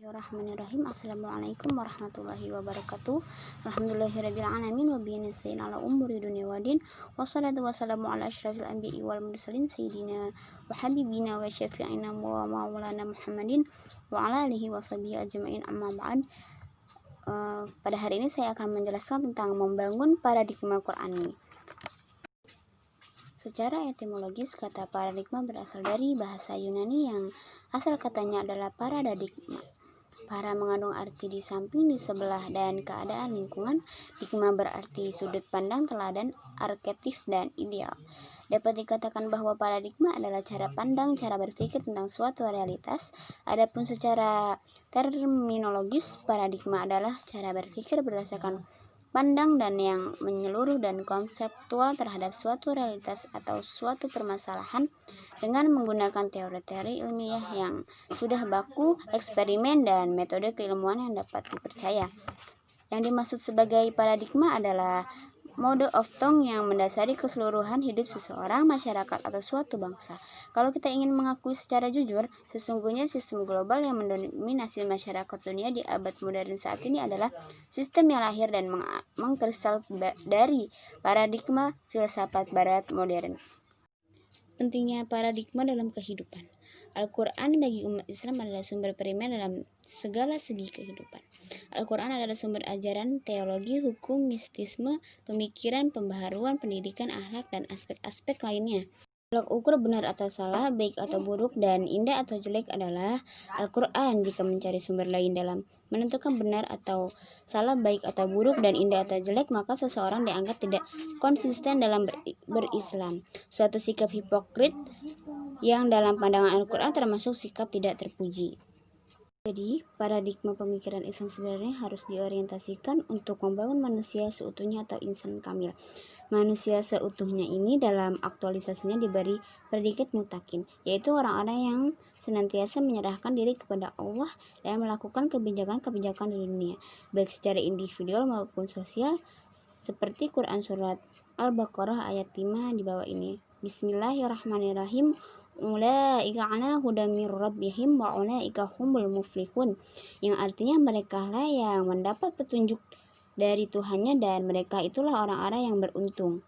Bismillahirrahmanirrahim. Assalamualaikum warahmatullahi wabarakatuh. Alhamdulillahirrabbilalamin wa bihi nasta'in ala umuri dunya waddin. Wassalatu wassalamu ala asyrafil anbiya'i wal mursalin sayyidina wa habibina wa syafi'ina wa maulana Muhammadin wa ala alihi wa sahbihi ajma'in, amma ba'd. Pada hari ini saya akan menjelaskan tentang membangun paradigma Qur'ani. Secara etimologis, kata paradigma berasal dari bahasa Yunani yang asal katanya adalah paradigma. Para mengandung arti di samping, di sebelah, dan keadaan lingkungan. Digma berarti sudut pandang, teladan, arketip, dan ideal. Dapat dikatakan bahwa paradigma adalah cara pandang, cara berpikir tentang suatu realitas. Adapun secara terminologis, paradigma adalah cara berpikir berdasarkan pandang dan yang menyeluruh dan konseptual terhadap suatu realitas atau suatu permasalahan dengan menggunakan teori-teori ilmiah yang sudah baku, eksperimen, dan metode keilmuan yang dapat dipercaya. Yang dimaksud sebagai paradigma adalah mode of thought yang mendasari keseluruhan hidup seseorang, masyarakat, atau suatu bangsa. Kalau kita ingin mengakui secara jujur, sesungguhnya sistem global yang mendominasi masyarakat dunia di abad modern saat ini adalah sistem yang lahir dan mengkristal dari paradigma filsafat barat modern. Pentingnya paradigma dalam kehidupan. Al-Quran bagi umat Islam adalah sumber primer dalam segala segi kehidupan. Al-Quran adalah sumber ajaran, teologi, hukum, mistisme, pemikiran, pembaharuan, pendidikan, akhlak, dan aspek-aspek lainnya. Tolak ukur benar atau salah, baik atau buruk, dan indah atau jelek adalah Al-Quran. Jika mencari sumber lain dalam menentukan benar atau salah, baik atau buruk, dan indah atau jelek, maka seseorang dianggap tidak konsisten dalam berislam. Suatu sikap hipokrit yang dalam pandangan Al-Quran termasuk sikap tidak terpuji. Jadi, paradigma pemikiran Islam sebenarnya harus diorientasikan untuk membangun manusia seutuhnya atau insan kamil. Manusia seutuhnya ini dalam aktualisasinya diberi predikat mutakin, yaitu orang-orang yang senantiasa menyerahkan diri kepada Allah dan melakukan kebijakan-kebijakan di dunia, baik secara individual maupun sosial, seperti Quran Surat Al-Baqarah ayat 5 di bawah ini. Bismillahirrahmanirrahim. Ulaika ala hudan mir rabbihim wa ulaika humul muflihun, yang artinya mereka lah yang mendapat petunjuk dari Tuhannya dan mereka itulah orang-orang yang beruntung.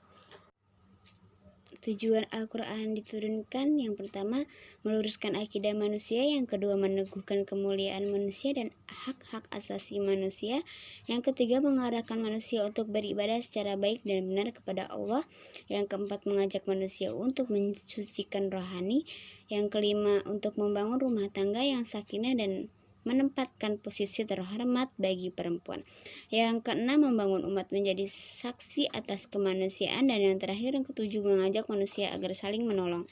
Tujuan Al-Quran diturunkan: yang pertama, meluruskan akidah manusia; yang kedua, meneguhkan kemuliaan manusia dan hak-hak asasi manusia; yang ketiga, mengarahkan manusia untuk beribadah secara baik dan benar kepada Allah; yang keempat, mengajak manusia untuk mensucikan rohani; yang kelima, untuk membangun rumah tangga yang sakinah dan menempatkan posisi terhormat bagi perempuan; yang keenam, membangun umat menjadi saksi atas kemanusiaan; dan yang terakhir, yang ketujuh, mengajak manusia agar saling menolong.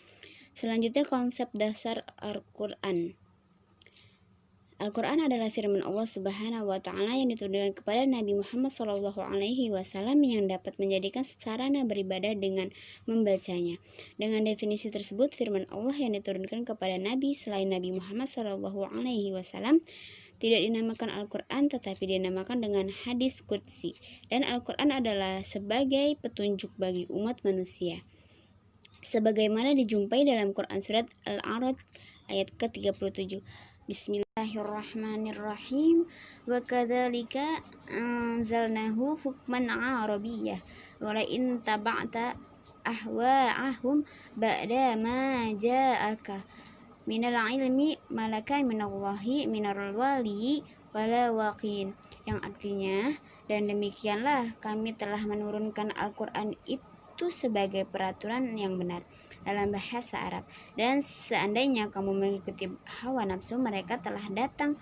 Selanjutnya, konsep dasar Al-Quran. Al-Quran adalah firman Allah Subhanahu wa Ta'ala yang diturunkan kepada Nabi Muhammad SAW yang dapat menjadikan sarana beribadah dengan membacanya. Dengan definisi tersebut, firman Allah yang diturunkan kepada Nabi selain Nabi Muhammad SAW tidak dinamakan Al-Quran, tetapi dinamakan dengan hadis qudsi. Dan Al-Quran adalah sebagai petunjuk bagi umat manusia, sebagaimana dijumpai dalam Quran Surat Al-A'raf ayat ke-37. Bismillahirrahmanirrahim. Wa kadzalika anzalnahu hukman arabiyyah wa la in taba'ta ahwa'ahum ba'da ma ja'aka minal ilmi malaka minallahi minal wali wala waqin, yang artinya, dan demikianlah kami telah menurunkan Al-Quran itu sebagai peraturan yang benar dalam bahasa Arab, dan seandainya kamu mengikuti hawa nafsu, mereka telah datang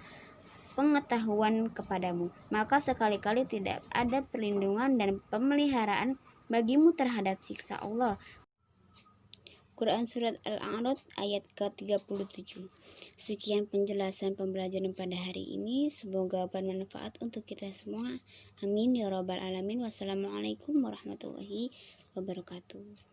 pengetahuan kepadamu, maka sekali-kali tidak ada perlindungan dan pemeliharaan bagimu terhadap siksa Allah. Quran Surat Al-A'raf ayat ke-37. Sekian penjelasan pembelajaran pada hari ini, semoga bermanfaat untuk kita semua. Amin ya rabbal alamin. Wassalamualaikum warahmatullahi wabarakatuh.